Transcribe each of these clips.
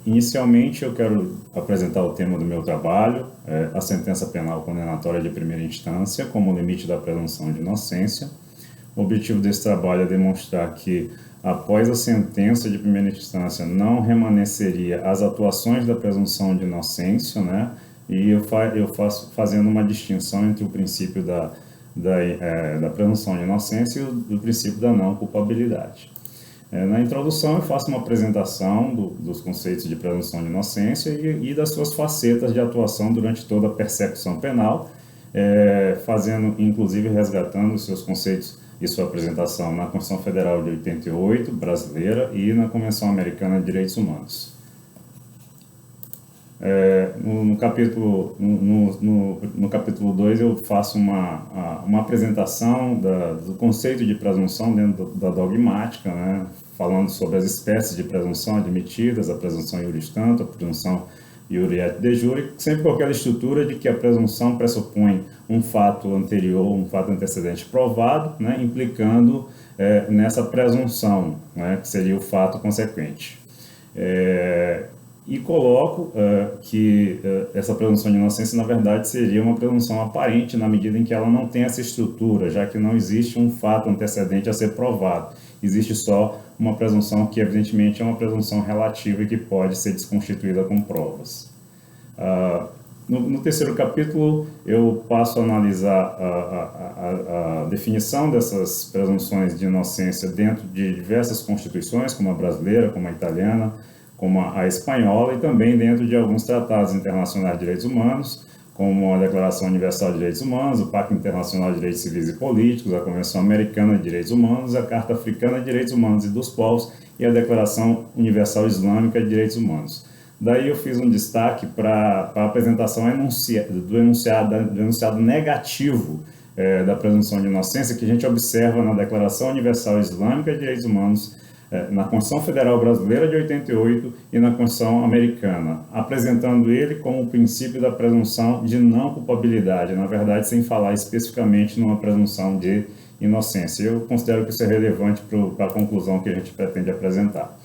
Inicialmente, eu quero apresentar o tema do meu trabalho, a sentença penal condenatória de primeira instância, como limite da presunção de inocência. O objetivo desse trabalho é demonstrar que, após a sentença de primeira instância, não remanesceria as atuações da presunção de inocência, né? E eu faço fazendo uma distinção entre o princípio da presunção de inocência e o princípio da não culpabilidade. Na introdução, eu faço uma apresentação dos conceitos de presunção de inocência e das suas facetas de atuação durante toda a persecução penal, fazendo, inclusive, resgatando os seus conceitos e sua apresentação na Constituição Federal de 88, brasileira, e na Convenção Americana de Direitos Humanos. No capítulo 2, eu faço uma apresentação do conceito de presunção dentro da dogmática, né? Falando sobre as espécies de presunção admitidas, a presunção iuris tanto, a presunção iure et de jure, sempre com aquela estrutura de que a presunção pressupõe um fato anterior, um fato antecedente provado, né? Implicando nessa presunção, né? Que seria o fato consequente. E coloco que essa presunção de inocência, na verdade, seria uma presunção aparente na medida em que ela não tem essa estrutura, já que não existe um fato antecedente a ser provado. Existe só uma presunção que, evidentemente, é uma presunção relativa e que pode ser desconstituída com provas. No terceiro capítulo, eu passo a analisar a definição dessas presunções de inocência dentro de diversas constituições, como a brasileira, como a italiana, como a espanhola, e também dentro de alguns tratados internacionais de direitos humanos, como a Declaração Universal de Direitos Humanos, o Pacto Internacional de Direitos Civis e Políticos, a Convenção Americana de Direitos Humanos, a Carta Africana de Direitos Humanos e dos Povos e a Declaração Universal Islâmica de Direitos Humanos. Daí eu fiz um destaque para a apresentação do enunciado negativo da presunção de inocência que a gente observa na Declaração Universal Islâmica de Direitos Humanos, na Constituição Federal Brasileira de 88 e na Constituição Americana, apresentando ele como o princípio da presunção de não culpabilidade, na verdade, sem falar especificamente numa presunção de inocência. Eu considero que isso é relevante para a conclusão que a gente pretende apresentar.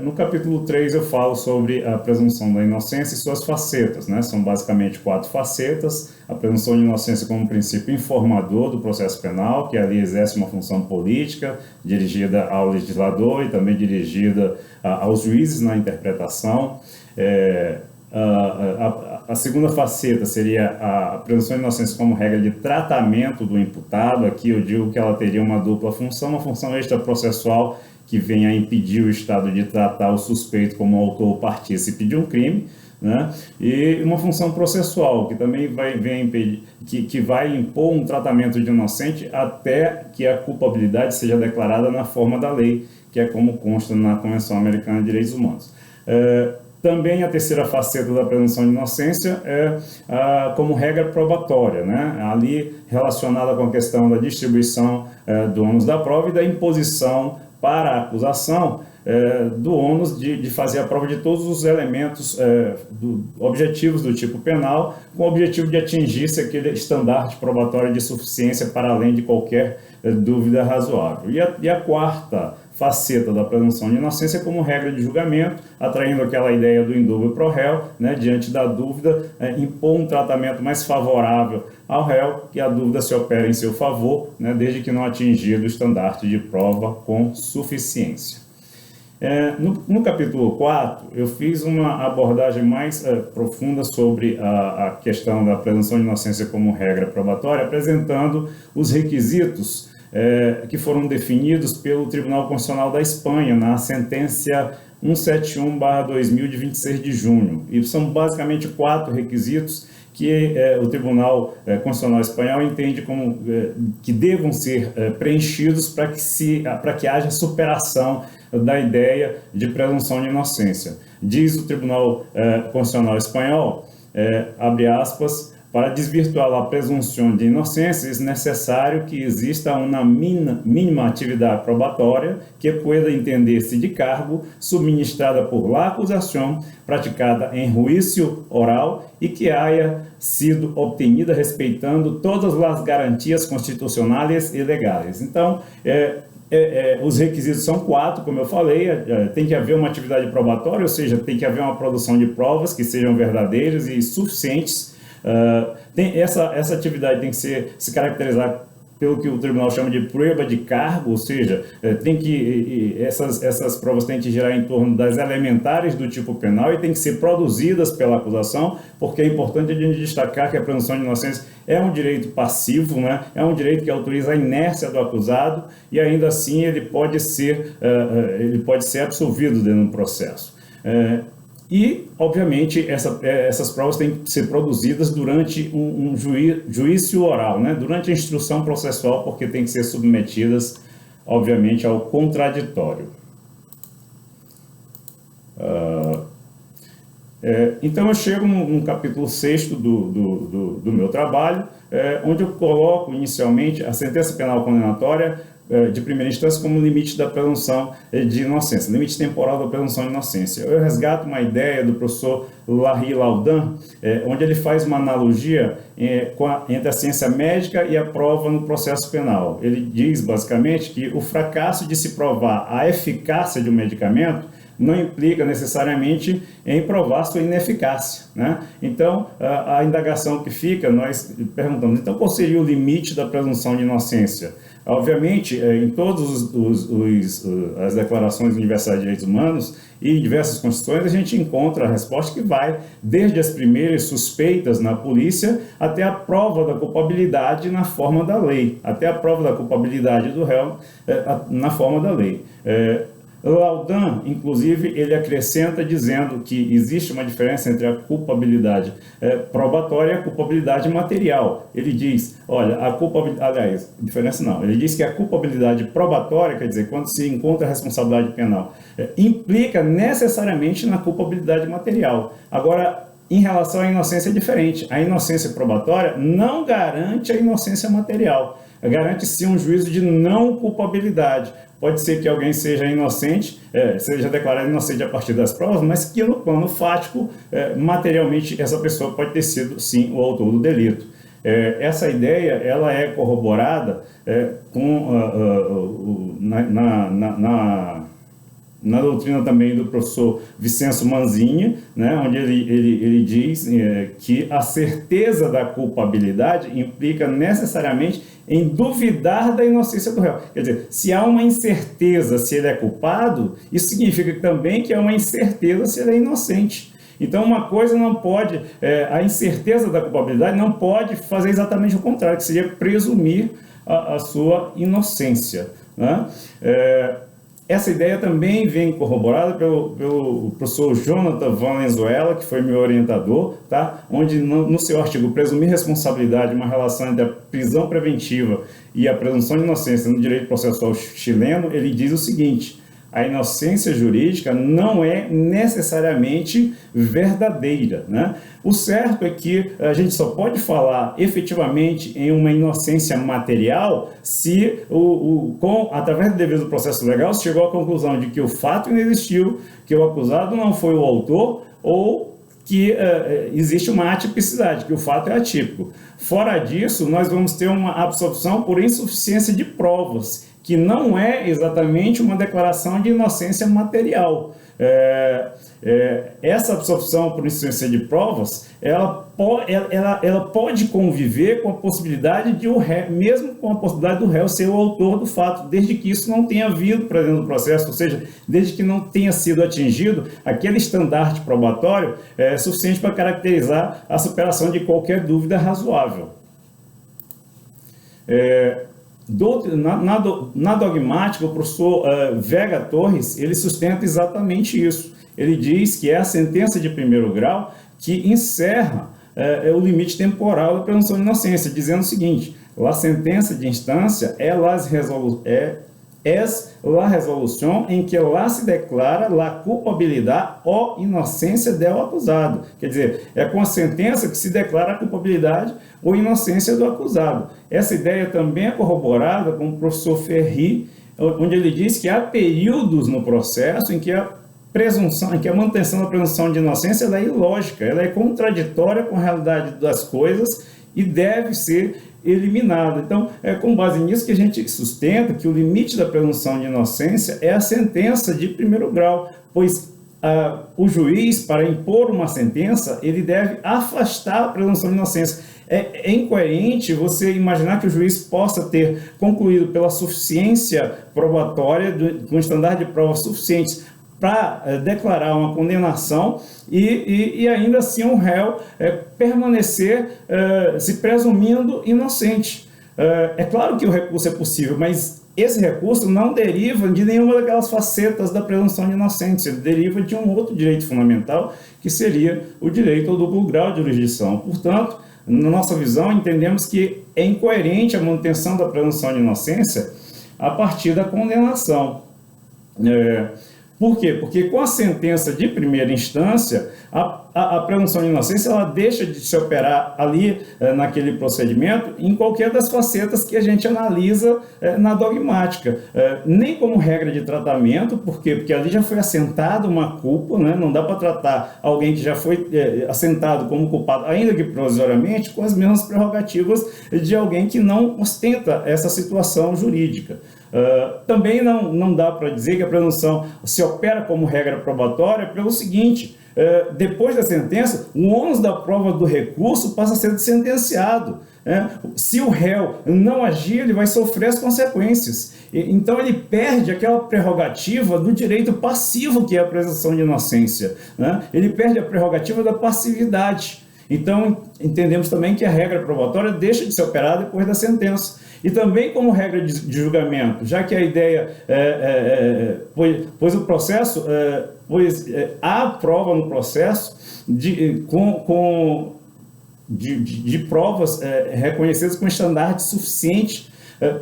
No capítulo 3 eu falo sobre a presunção da inocência e suas facetas, né? São basicamente 4 facetas: a presunção de inocência como princípio informador do processo penal, que ali exerce uma função política dirigida ao legislador e também dirigida aos juízes na interpretação. A segunda faceta seria a presunção de inocência como regra de tratamento do imputado. Aqui eu digo que ela teria uma dupla função, uma função extraprocessual que vem a impedir o Estado de tratar o suspeito como autor ou partícipe de um crime, né? E uma função processual, que também vai impedir, que vai impor um tratamento de inocente até que a culpabilidade seja declarada na forma da lei, que é como consta na Convenção Americana de Direitos Humanos. Também a terceira faceta da presunção de inocência é como regra probatória, né? Ali relacionada com a questão da distribuição do ônus da prova e da imposição para a acusação do ônus de fazer a prova de todos os elementos objetivos do tipo penal, com o objetivo de atingir-se aquele estandarte probatório de suficiência para além de qualquer dúvida razoável. E a quarta faceta da presunção de inocência como regra de julgamento, atraindo aquela ideia do indúbio pro réu, né, diante da dúvida, impor um tratamento mais favorável ao réu, que a dúvida se opera em seu favor, né, desde que não atingido o estandarte de prova com suficiência. No capítulo 4, eu fiz uma abordagem mais profunda sobre a questão da presunção de inocência como regra probatória, apresentando os requisitos que foram definidos pelo Tribunal Constitucional da Espanha na sentença 171/2000 de 26 de junho. E são basicamente 4 requisitos que o Tribunal Constitucional Espanhol entende como que devam ser preenchidos para que haja superação da ideia de presunção de inocência. Diz o Tribunal Constitucional Espanhol, abre aspas, para desvirtuar a presunção de inocência, é necessário que exista uma mínima atividade probatória que pueda entender-se de cargo subministrada por la acusação, praticada em juízo oral e que haya sido obtenida respeitando todas as garantias constitucionais e legais. Então, os requisitos são 4, como eu falei, tem que haver uma atividade probatória, ou seja, tem que haver uma produção de provas que sejam verdadeiras e suficientes. Essa atividade tem que se caracterizar pelo que o tribunal chama de prova de cargo, ou seja, essas provas têm que girar em torno das elementares do tipo penal e têm que ser produzidas pela acusação, porque é importante a gente destacar que a presunção de inocência é um direito passivo, né? É um direito que autoriza a inércia do acusado e ainda assim ele pode ser absolvido dentro do processo. E, obviamente, essas provas têm que ser produzidas durante um juízo oral, né? Durante a instrução processual, porque têm que ser submetidas, obviamente, ao contraditório. Então, eu chego no capítulo 6º do meu trabalho, onde eu coloco, inicialmente, a sentença penal condenatória de primeira instância como limite da presunção de inocência, limite temporal da presunção de inocência. Eu resgato uma ideia do professor Larry Laudan, onde ele faz uma analogia entre a ciência médica e a prova no processo penal. Ele diz, basicamente, que o fracasso de se provar a eficácia de um medicamento não implica necessariamente em provar sua ineficácia, né? Então, a indagação que fica, nós perguntamos, então qual seria o limite da presunção de inocência? Obviamente, em todas as declarações universais de direitos humanos e em diversas constituições, a gente encontra a resposta que vai desde as primeiras suspeitas na polícia até a prova da culpabilidade na forma da lei, até a prova da culpabilidade do réu na forma da lei. Laudan, inclusive, ele acrescenta dizendo que existe uma diferença entre a culpabilidade probatória e a culpabilidade material. Ele diz, olha, diferença não, ele diz que a culpabilidade probatória, quer dizer, quando se encontra a responsabilidade penal, implica necessariamente na culpabilidade material. Agora, em relação à inocência é diferente. A inocência probatória não garante a inocência material, garante sim um juízo de não culpabilidade. Pode ser que alguém seja inocente, seja declarado inocente a partir das provas, mas que no plano fático, materialmente, essa pessoa pode ter sido, sim, o autor do delito. Essa ideia ela é corroborada na doutrina também do professor Vicenço Manzini, né, onde ele diz que a certeza da culpabilidade implica necessariamente em duvidar da inocência do réu. Quer dizer, se há uma incerteza se ele é culpado, isso significa também que há uma incerteza se ele é inocente. Então, uma coisa não pode, a incerteza da culpabilidade não pode fazer exatamente o contrário, que seria presumir a sua inocência, né? Essa ideia também vem corroborada pelo professor Jonathan Valenzuela, que foi meu orientador, tá? Onde no seu artigo Presumir Responsabilidade, uma relação entre a prisão preventiva e a presunção de inocência no direito processual chileno, ele diz o seguinte: a inocência jurídica não é necessariamente verdadeira, né? O certo é que a gente só pode falar efetivamente em uma inocência material se, através do devido processo legal, se chegou à conclusão de que o fato não existiu, que o acusado não foi o autor ou que existe uma atipicidade, que o fato é atípico. Fora disso, nós vamos ter uma absolução por insuficiência de provas, que não é exatamente uma declaração de inocência material. Essa absorção por insuficiência de provas, ela pode conviver com a possibilidade de o réu, mesmo com a possibilidade do réu ser o autor do fato, desde que isso não tenha havido para dentro do processo, ou seja, desde que não tenha sido atingido aquele estandarte probatório suficiente para caracterizar a superação de qualquer dúvida razoável. Na dogmática, o professor Vega Torres, ele sustenta exatamente isso. Ele diz que é a sentença de primeiro grau que encerra o limite temporal da presunção de inocência, dizendo o seguinte: a sentença de instância é la resolução em que lá se declara la culpabilidade ou inocência do acusado. Quer dizer, é com a sentença que se declara a culpabilidade ou inocência do acusado. Essa ideia também é corroborada com o professor Ferri, onde ele diz que há períodos no processo em que a manutenção da presunção de inocência ela é ilógica, ela é contraditória com a realidade das coisas e deve ser eliminada. Então, é com base nisso que a gente sustenta que o limite da presunção de inocência é a sentença de primeiro grau, pois o juiz, para impor uma sentença, ele deve afastar a presunção de inocência. É incoerente você imaginar que o juiz possa ter concluído pela suficiência probatória, com standard de provas suficientes para declarar uma condenação e ainda assim o réu permanecer se presumindo inocente. É claro que o recurso é possível, mas esse recurso não deriva de nenhuma daquelas facetas da presunção de inocência, ele deriva de um outro direito fundamental, que seria o direito ao duplo grau de jurisdição. Portanto, na nossa visão, entendemos que é incoerente a manutenção da presunção de inocência a partir da condenação. Por quê? Porque com a sentença de primeira instância, a presunção de inocência ela deixa de se operar ali naquele procedimento em qualquer das facetas que a gente analisa na dogmática. Nem como regra de tratamento, por quê? Porque ali já foi assentada uma culpa, né? Não dá para tratar alguém que já foi assentado como culpado, ainda que provisoriamente, com as mesmas prerrogativas de alguém que não ostenta essa situação jurídica. Também não dá para dizer que a presunção se opera como regra probatória pelo seguinte: depois da sentença, o ônus da prova do recurso passa a ser sentenciado. Se o réu não agir, ele vai sofrer as consequências. Então ele perde aquela prerrogativa do direito passivo que é a presunção de inocência, né? Ele perde a prerrogativa da passividade. Então entendemos também que a regra probatória deixa de ser operada depois da sentença. E também como regra de julgamento, já que a ideia, pois o processo, há prova no processo de provas reconhecidas com estandarte suficiente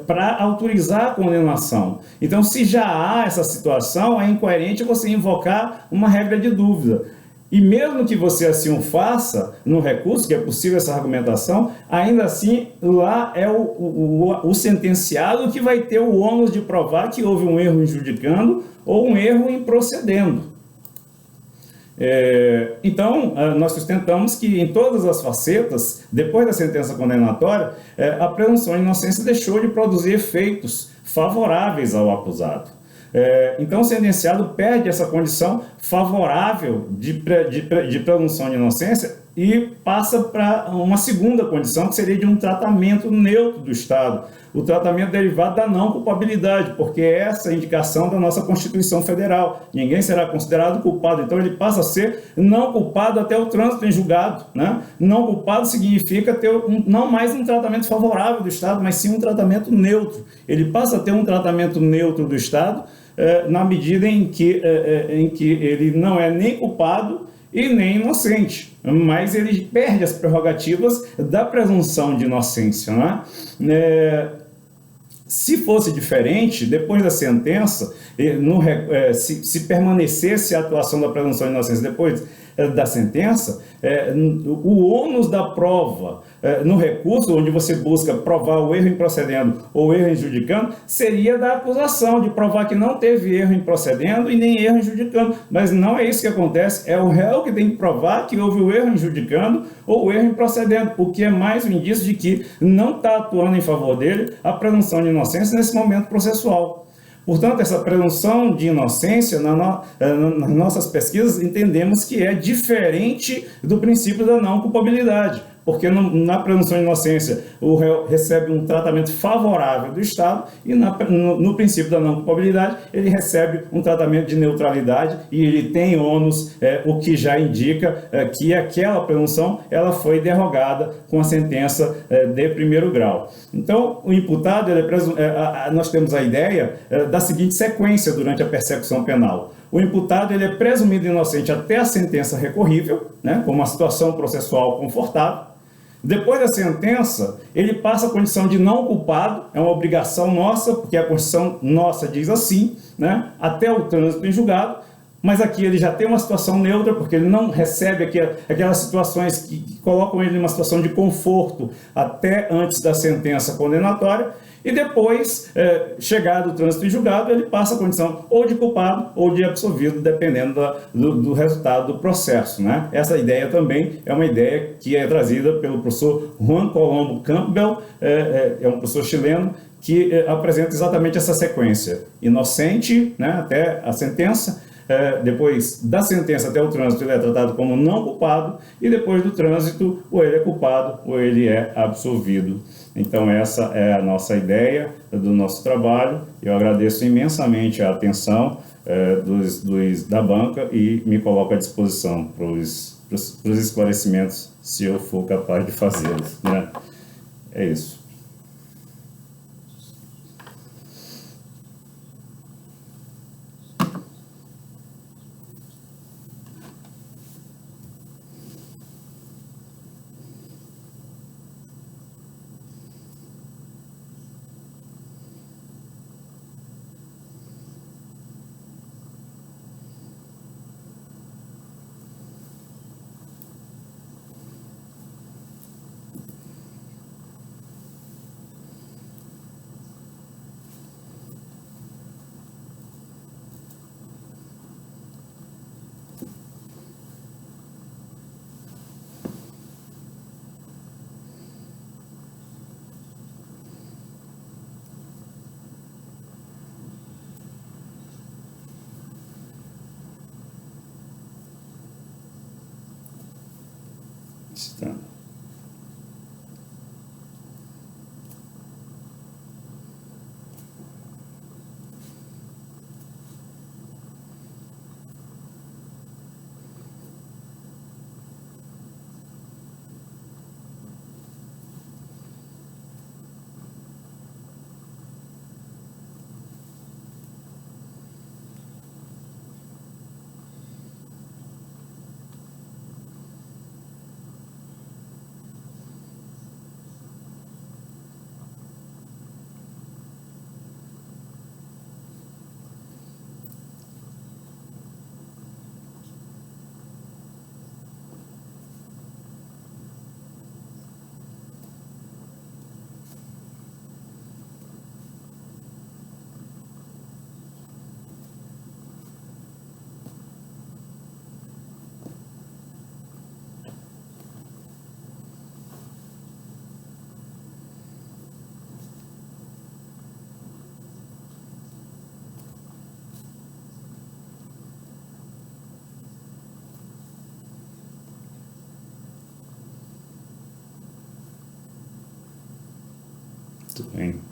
para autorizar a condenação. Então, se já há essa situação, é incoerente você invocar uma regra de dúvida. E mesmo que você assim o faça no recurso, que é possível essa argumentação, ainda assim lá é o sentenciado que vai ter o ônus de provar que houve um erro em judicando ou um erro em procedendo. Então, nós sustentamos que em todas as facetas, depois da sentença condenatória, a presunção de inocência deixou de produzir efeitos favoráveis ao acusado. Então, o sentenciado perde essa condição favorável de presunção de inocência e passa para uma segunda condição, que seria de um tratamento neutro do Estado, o tratamento derivado da não culpabilidade, porque essa é a indicação da nossa Constituição Federal. Ninguém será considerado culpado, então ele passa a ser não culpado até o trânsito em julgado, né? Não culpado significa ter não mais um tratamento favorável do Estado, mas sim um tratamento neutro. Ele passa a ter um tratamento neutro do Estado na medida em que ele não é nem culpado e nem inocente, mas ele perde as prerrogativas da presunção de inocência, né? Se fosse diferente, depois da sentença, se permanecesse a atuação da presunção de inocência depois da sentença, o ônus da prova no recurso, onde você busca provar o erro em procedendo ou erro em judicando, seria da acusação, de provar que não teve erro em procedendo e nem erro em judicando. Mas não é isso que acontece, é o réu que tem que provar que houve o erro em judicando ou o erro em procedendo, o que é mais um indício de que não está atuando em favor dele a presunção de inocência nesse momento processual. Portanto, essa presunção de inocência, nas nossas pesquisas, entendemos que é diferente do princípio da não culpabilidade, porque na presunção de inocência o réu recebe um tratamento favorável do Estado e no princípio da não culpabilidade ele recebe um tratamento de neutralidade e ele tem ônus, o que já indica que aquela presunção ela foi derrogada com a sentença de primeiro grau. Então, o imputado, nós temos a ideia da seguinte sequência durante a persecução penal. O imputado ele é presumido inocente até a sentença recorrível, né, com uma situação processual confortável. Depois da sentença, ele passa a condição de não culpado, é uma obrigação nossa, porque a Constituição nossa diz assim, né, até o trânsito em julgado. Mas aqui ele já tem uma situação neutra, porque ele não recebe aquelas situações que colocam ele numa situação de conforto até antes da sentença condenatória, e depois, chegado o trânsito em julgado, ele passa a condição ou de culpado ou de absolvido, dependendo do resultado do processo, né? Essa ideia também é uma ideia que é trazida pelo professor Juan Colombo Campbell, é um professor chileno, que apresenta exatamente essa sequência: inocente, né, até a sentença, depois da sentença até o trânsito ele é tratado como não culpado, e depois do trânsito ou ele é culpado ou ele é absolvido. Então essa é a nossa ideia do nosso trabalho. Eu agradeço imensamente a atenção da banca e me coloco à disposição para os esclarecimentos, se eu for capaz de fazê-los, né? É isso. Está. Tudo bem.